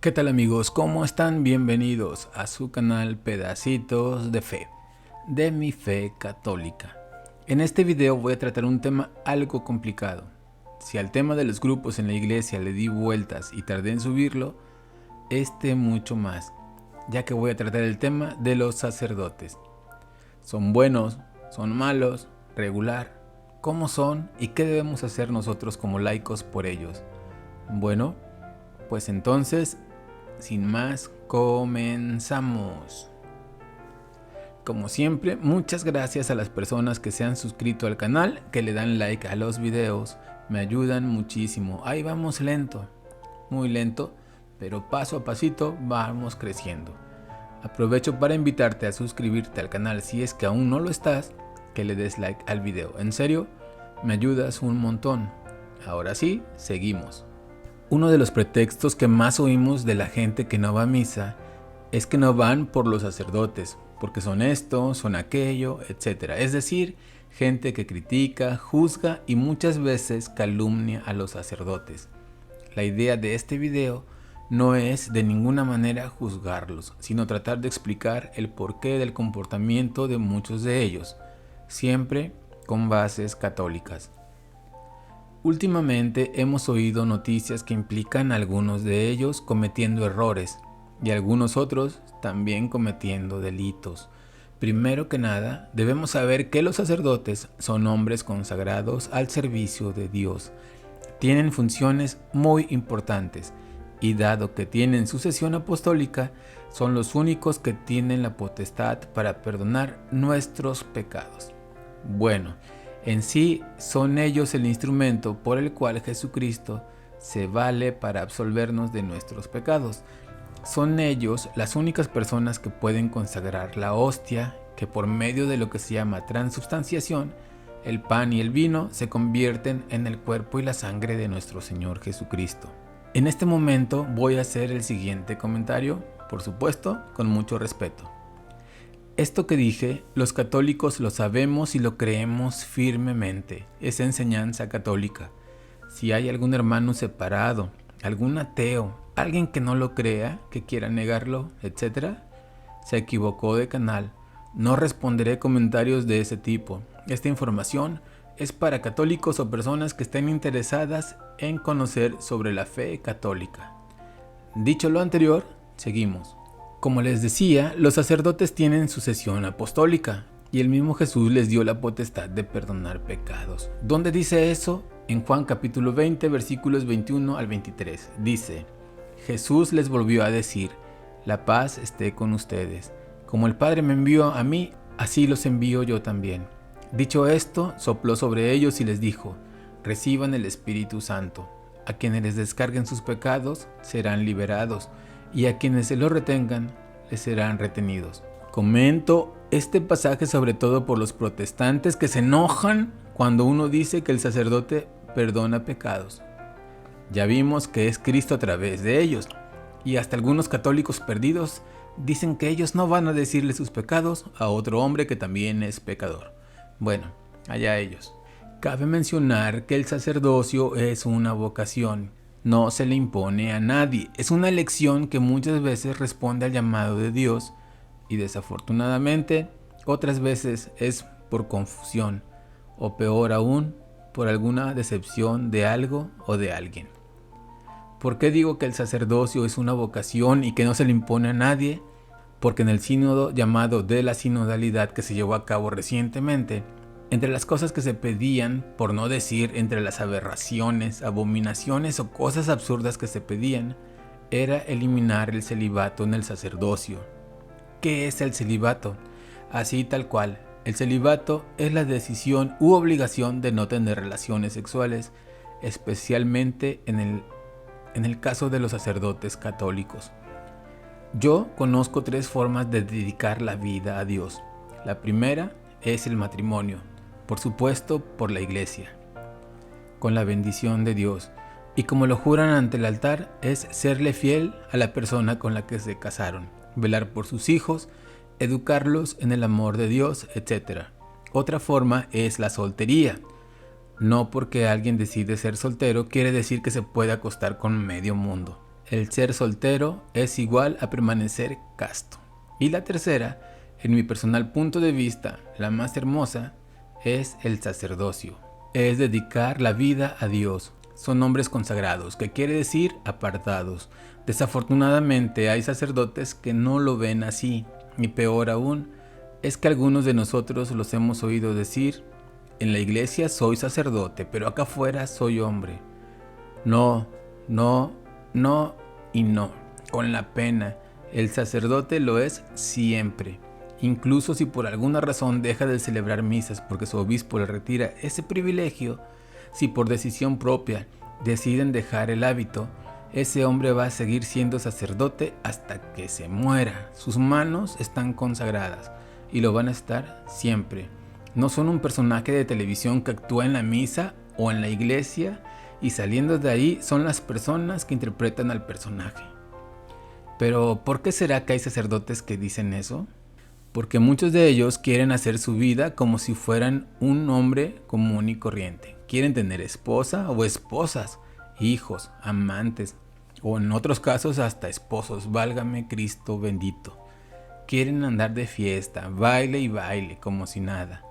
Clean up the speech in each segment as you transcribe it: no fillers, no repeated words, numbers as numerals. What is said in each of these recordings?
¿Qué tal amigos? ¿Cómo están? Bienvenidos a su canal Pedacitos de Fe, de mi fe católica. En este video voy a tratar un tema algo complicado. Si al tema de los grupos en la iglesia le di vueltas y tardé en subirlo, este mucho más, ya que voy a tratar el tema de los sacerdotes. ¿Son buenos? ¿Son malos? ¿Regular? ¿Cómo son? ¿Y qué debemos hacer nosotros como laicos por ellos? Bueno, pues entonces, sin más, comenzamos. Como siempre, muchas gracias a las personas que se han suscrito al canal, que le dan like a los videos, me ayudan muchísimo. Ahí vamos lento, muy lento, pero paso a pasito vamos creciendo. Aprovecho para invitarte a suscribirte al canal si es que aún no lo estás, que le des like al video. En serio, me ayudas un montón. Ahora sí, seguimos. Uno de los pretextos que más oímos de la gente que no va a misa es que no van por los sacerdotes, porque son esto, son aquello, etc. Es decir, gente que critica, juzga y muchas veces calumnia a los sacerdotes. La idea de este video no es de ninguna manera juzgarlos, sino tratar de explicar el porqué del comportamiento de muchos de ellos, siempre con bases católicas. Últimamente hemos oído noticias que implican a algunos de ellos cometiendo errores y algunos otros también cometiendo delitos. Primero que nada, debemos saber que los sacerdotes son hombres consagrados al servicio de Dios. Tienen funciones muy importantes y dado que tienen sucesión apostólica, son los únicos que tienen la potestad para perdonar nuestros pecados. Bueno, en sí son ellos el instrumento por el cual Jesucristo se vale para absolvernos de nuestros pecados. Son ellos las únicas personas que pueden consagrar la hostia, que por medio de lo que se llama transubstanciación, el pan y el vino se convierten en el cuerpo y la sangre de nuestro Señor Jesucristo. En este momento voy a hacer el siguiente comentario, por supuesto, con mucho respeto. Esto que dije, los católicos lo sabemos y lo creemos firmemente, es enseñanza católica. Si hay algún hermano separado, algún ateo, alguien que no lo crea, que quiera negarlo, etc., se equivocó de canal. No responderé comentarios de ese tipo. Esta información es para católicos o personas que estén interesadas en conocer sobre la fe católica. Dicho lo anterior, seguimos. Como les decía, los sacerdotes tienen sucesión apostólica y el mismo Jesús les dio la potestad de perdonar pecados. ¿Dónde dice eso? En Juan capítulo 20, versículos 21 al 23. Dice: Jesús les volvió a decir: la paz esté con ustedes. Como el Padre me envió a mí, así los envío yo también. Dicho esto, sopló sobre ellos y les dijo: reciban el Espíritu Santo. A quienes les descarguen sus pecados serán liberados, y a quienes se los retengan les serán retenidos. Comento este pasaje sobre todo por los protestantes que se enojan cuando uno dice que el sacerdote perdona pecados. Ya vimos que es Cristo a través de ellos, y hasta algunos católicos perdidos dicen que ellos no van a decirle sus pecados a otro hombre que también es pecador. Bueno, allá ellos. Cabe mencionar que el sacerdocio es una vocación. No se le impone a nadie, es una elección que muchas veces responde al llamado de Dios y desafortunadamente otras veces es por confusión o peor aún por alguna decepción de algo o de alguien. ¿Por qué digo que el sacerdocio es una vocación y que no se le impone a nadie? Porque en el sínodo llamado de la sinodalidad que se llevó a cabo recientemente, entre las cosas que se pedían, por no decir entre las aberraciones, abominaciones o cosas absurdas que se pedían, era eliminar el celibato en el sacerdocio. ¿Qué es el celibato? Así tal cual, el celibato es la decisión u obligación de no tener relaciones sexuales, especialmente en el caso de los sacerdotes católicos. Yo conozco 3 formas de dedicar la vida a Dios. La primera es el matrimonio, por supuesto por la iglesia, con la bendición de Dios, y como lo juran ante el altar, es serle fiel a la persona con la que se casaron, velar por sus hijos, educarlos en el amor de Dios, etc. Otra forma es la soltería. No porque alguien decide ser soltero quiere decir que se puede acostar con medio mundo. el ser soltero es igual a permanecer casto. Y la tercera, en mi personal punto de vista, la más hermosa, es el sacerdocio. Es dedicar la vida a Dios. Son nombres consagrados, que quiere decir apartados. Desafortunadamente hay sacerdotes que no lo ven así. Y peor aún, es que algunos de nosotros los hemos oído decir: en la iglesia soy sacerdote, pero acá afuera soy hombre. No, no, no y no. Con la pena, el sacerdote lo es siempre. Incluso si por alguna razón deja de celebrar misas porque su obispo le retira ese privilegio, si por decisión propia deciden dejar el hábito, ese hombre va a seguir siendo sacerdote hasta que se muera. Sus manos están consagradas y lo van a estar siempre. No son un personaje de televisión que actúa en la misa o en la iglesia y saliendo de ahí son las personas que interpretan al personaje. Pero ¿por qué será que hay sacerdotes que dicen eso? Porque muchos de ellos quieren hacer su vida como si fueran un hombre común y corriente. Quieren tener esposa o esposas, hijos, amantes, o en otros casos hasta esposos, válgame Cristo bendito. Quieren andar de fiesta, baile y baile, como si nada.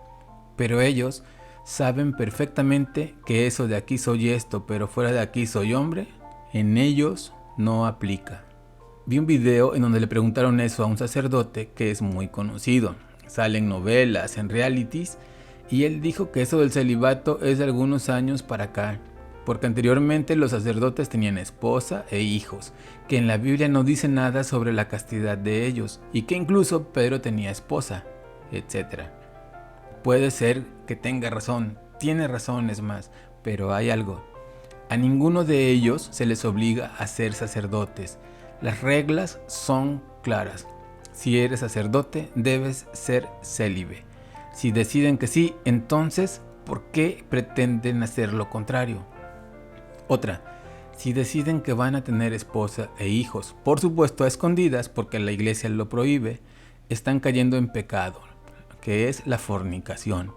Pero ellos saben perfectamente que eso de aquí soy esto, pero fuera de aquí soy hombre, en ellos no aplica. Vi un video en donde le preguntaron eso a un sacerdote que es muy conocido. Sale en novelas, en realities, y él dijo que eso del celibato es de algunos años para acá, porque anteriormente los sacerdotes tenían esposa e hijos, que en la Biblia no dice nada sobre la castidad de ellos, y que incluso Pedro tenía esposa, etc. Puede ser que tenga razón, tiene razones más, pero hay algo. A ninguno de ellos se les obliga a ser sacerdotes. Las reglas son claras. Si eres sacerdote, debes ser célibe. Si deciden que sí, entonces, ¿por qué pretenden hacer lo contrario? Otra, si deciden que van a tener esposa e hijos, por supuesto a escondidas porque la iglesia lo prohíbe, están cayendo en pecado, que es la fornicación.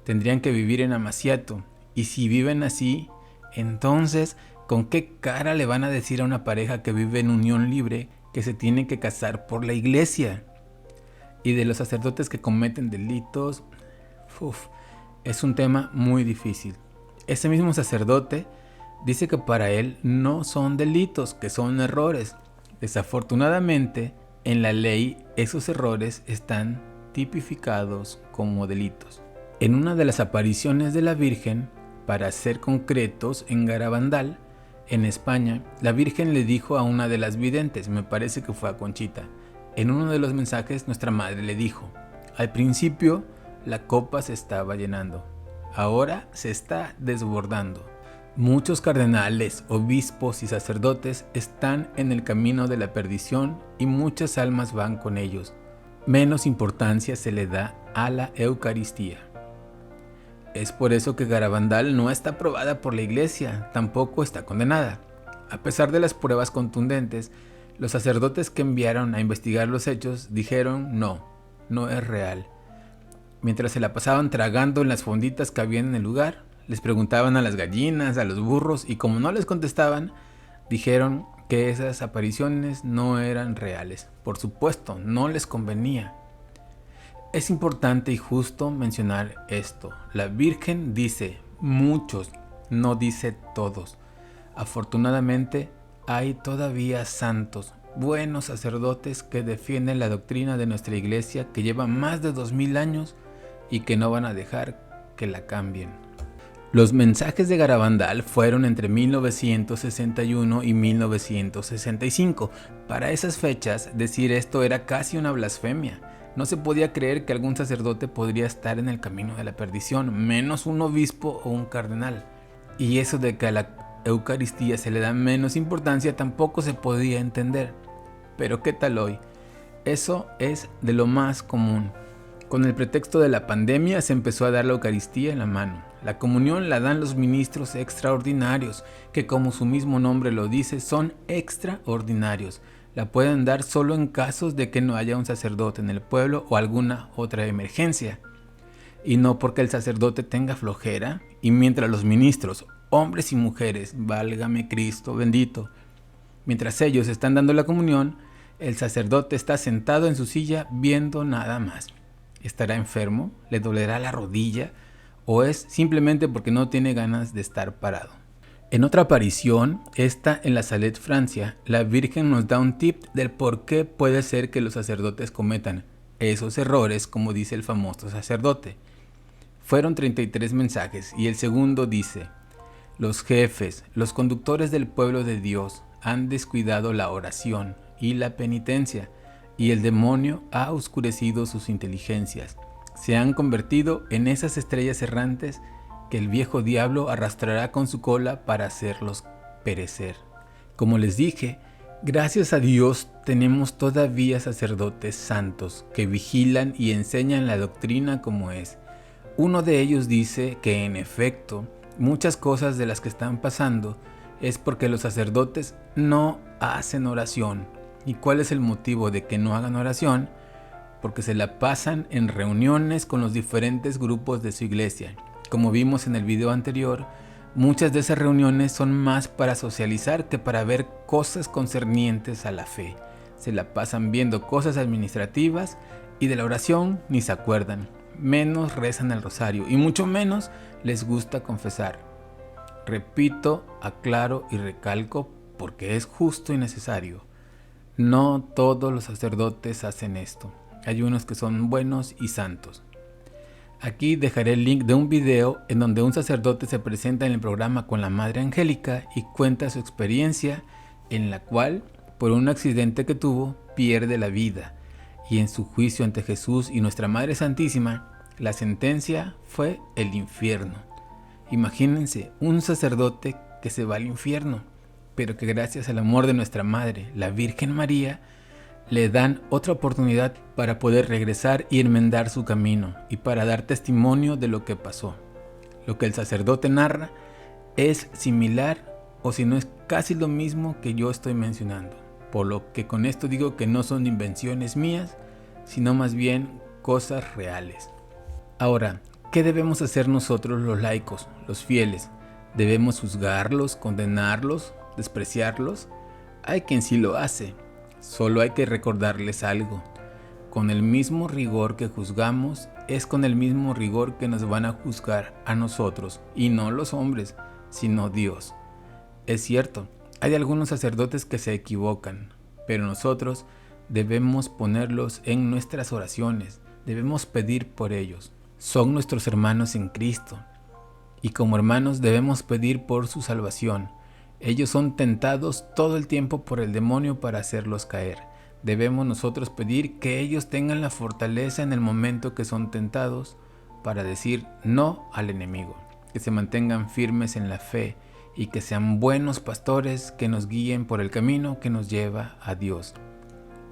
Tendrían que vivir en amaciato, y si viven así, entonces, ¿con qué cara le van a decir a una pareja que vive en unión libre que se tiene que casar por la iglesia? Y de los sacerdotes que cometen delitos, es un tema muy difícil. Ese mismo sacerdote dice que para él no son delitos, que son errores. Desafortunadamente, en la ley esos errores están tipificados como delitos. En una de las apariciones de la Virgen, para ser concretos, en Garabandal, en España, la Virgen le dijo a una de las videntes, me parece que fue a Conchita, en uno de los mensajes nuestra madre le dijo: al principio la copa se estaba llenando, ahora se está desbordando. Muchos cardenales, obispos y sacerdotes están en el camino de la perdición y muchas almas van con ellos. Menos importancia se le da a la Eucaristía. Es por eso que Garabandal no está aprobada por la iglesia, tampoco está condenada. A pesar de las pruebas contundentes, los sacerdotes que enviaron a investigar los hechos dijeron no es real. Mientras se la pasaban tragando en las fonditas que había en el lugar, les preguntaban a las gallinas, a los burros, y como no les contestaban, dijeron que esas apariciones no eran reales. Por supuesto, no les convenía. Es importante y justo mencionar esto. La Virgen dice muchos, no dice todos. Afortunadamente, hay todavía santos, buenos sacerdotes que defienden la doctrina de nuestra iglesia, que lleva más de 2000 años y que no van a dejar que la cambien. Los mensajes de Garabandal fueron entre 1961 y 1965. Para esas fechas, decir esto era casi una blasfemia. No se podía creer que algún sacerdote podría estar en el camino de la perdición, menos un obispo o un cardenal. Y eso de que a la Eucaristía se le da menos importancia tampoco se podía entender. Pero ¿qué tal hoy? Eso es de lo más común. Con el pretexto de la pandemia se empezó a dar la Eucaristía en la mano. La comunión la dan los ministros extraordinarios, que como su mismo nombre lo dice, son extraordinarios. La pueden dar solo en casos de que no haya un sacerdote en el pueblo o alguna otra emergencia. Y no porque el sacerdote tenga flojera, y mientras los ministros, hombres y mujeres, válgame Cristo bendito, Mientras ellos están dando la comunión, el sacerdote está sentado en su silla viendo nada más. ¿Estará enfermo? ¿Le dolerá la rodilla? ¿O es simplemente porque no tiene ganas de estar parado? En otra aparición, esta en la Salette, Francia, la Virgen nos da un tip del por qué puede ser que los sacerdotes cometan esos errores, como dice el famoso sacerdote. Fueron 33 mensajes y el segundo dice: los jefes, los conductores del pueblo de Dios han descuidado la oración y la penitencia, y el demonio ha oscurecido sus inteligencias. Se han convertido en esas estrellas errantes que el viejo diablo arrastrará con su cola para hacerlos perecer. Como les dije, gracias a Dios tenemos todavía sacerdotes santos que vigilan y enseñan la doctrina como es. Uno de ellos dice que en efecto, muchas cosas de las que están pasando es porque los sacerdotes no hacen oración. ¿Y cuál es el motivo de que no hagan oración? Porque se la pasan en reuniones con los diferentes grupos de su iglesia. Como vimos en el video anterior, muchas de esas reuniones son más para socializar que para ver cosas concernientes a la fe. Se la pasan viendo cosas administrativas y de la oración ni se acuerdan. Menos rezan el rosario y mucho menos les gusta confesar. Repito, aclaro y recalco porque es justo y necesario. No todos los sacerdotes hacen esto. Hay unos que son buenos y santos. Aquí dejaré el link de un video en donde un sacerdote se presenta en el programa con la Madre Angélica y cuenta su experiencia en la cual, por un accidente que tuvo, pierde la vida. Y en su juicio ante Jesús y nuestra Madre Santísima, la sentencia fue el infierno. Imagínense, un sacerdote que se va al infierno, pero que gracias al amor de nuestra Madre, la Virgen María, le dan otra oportunidad para poder regresar y enmendar su camino y para dar testimonio de lo que pasó. Lo que el sacerdote narra es similar o si no es casi lo mismo que yo estoy mencionando, por lo que con esto digo que no son invenciones mías, sino más bien cosas reales. Ahora, ¿qué debemos hacer nosotros los laicos, los fieles? ¿Debemos juzgarlos, condenarlos, despreciarlos? Hay quien sí lo hace. Solo hay que recordarles algo. Con el mismo rigor que juzgamos, es con el mismo rigor que nos van a juzgar a nosotros, y no los hombres, sino Dios. Es cierto, hay algunos sacerdotes que se equivocan, pero nosotros debemos ponerlos en nuestras oraciones, debemos pedir por ellos. Son nuestros hermanos en Cristo, y como hermanos debemos pedir por su salvación. Ellos son tentados todo el tiempo por el demonio para hacerlos caer. Debemos nosotros pedir que ellos tengan la fortaleza en el momento que son tentados para decir no al enemigo, que se mantengan firmes en la fe y que sean buenos pastores que nos guíen por el camino que nos lleva a Dios.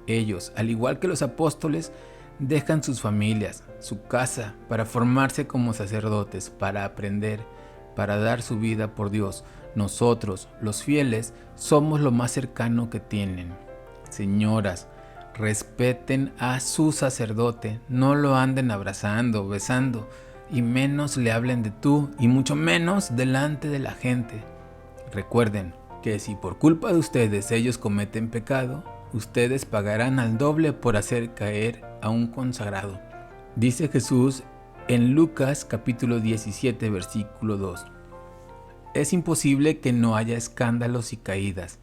Ellos, al igual que los apóstoles, dejan sus familias, su casa, para formarse como sacerdotes, para aprender, para dar su vida por Dios. Nosotros, los fieles, somos lo más cercano que tienen. Señoras, respeten a su sacerdote, no lo anden abrazando, besando, y menos le hablen de tú, y mucho menos delante de la gente. Recuerden que si por culpa de ustedes ellos cometen pecado, ustedes pagarán al doble por hacer caer a un consagrado. Dice Jesús en Lucas capítulo 17 versículo 2. Es imposible que no haya escándalos y caídas,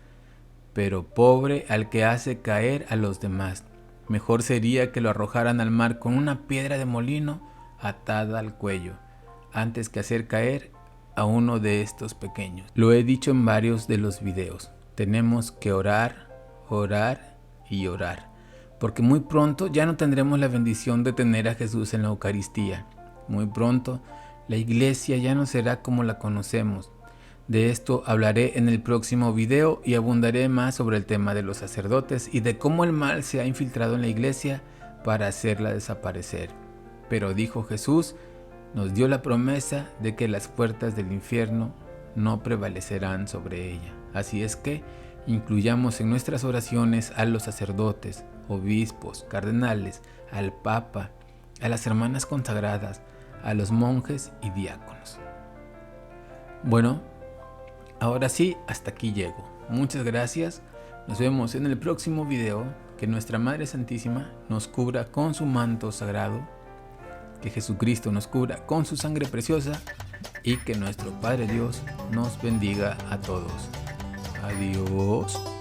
pero pobre al que hace caer a los demás. Mejor sería que lo arrojaran al mar con una piedra de molino atada al cuello, antes que hacer caer a uno de estos pequeños. Lo he dicho en varios de los videos. Tenemos que orar, orar y orar, porque muy pronto ya no tendremos la bendición de tener a Jesús en la Eucaristía. Muy pronto la iglesia ya no será como la conocemos. De esto hablaré en el próximo video y abundaré más sobre el tema de los sacerdotes y de cómo el mal se ha infiltrado en la iglesia para hacerla desaparecer. Pero dijo Jesús, nos dio la promesa de que las puertas del infierno no prevalecerán sobre ella. Así es que incluyamos en nuestras oraciones a los sacerdotes, obispos, cardenales, al Papa, a las hermanas consagradas, a los monjes y diáconos. Bueno, ahora sí, hasta aquí llego. Muchas gracias Nos vemos en el próximo video. Que nuestra Madre Santísima nos cubra con su manto sagrado, que Jesucristo nos cubra con su sangre preciosa y que nuestro Padre Dios nos bendiga a todos. Adiós.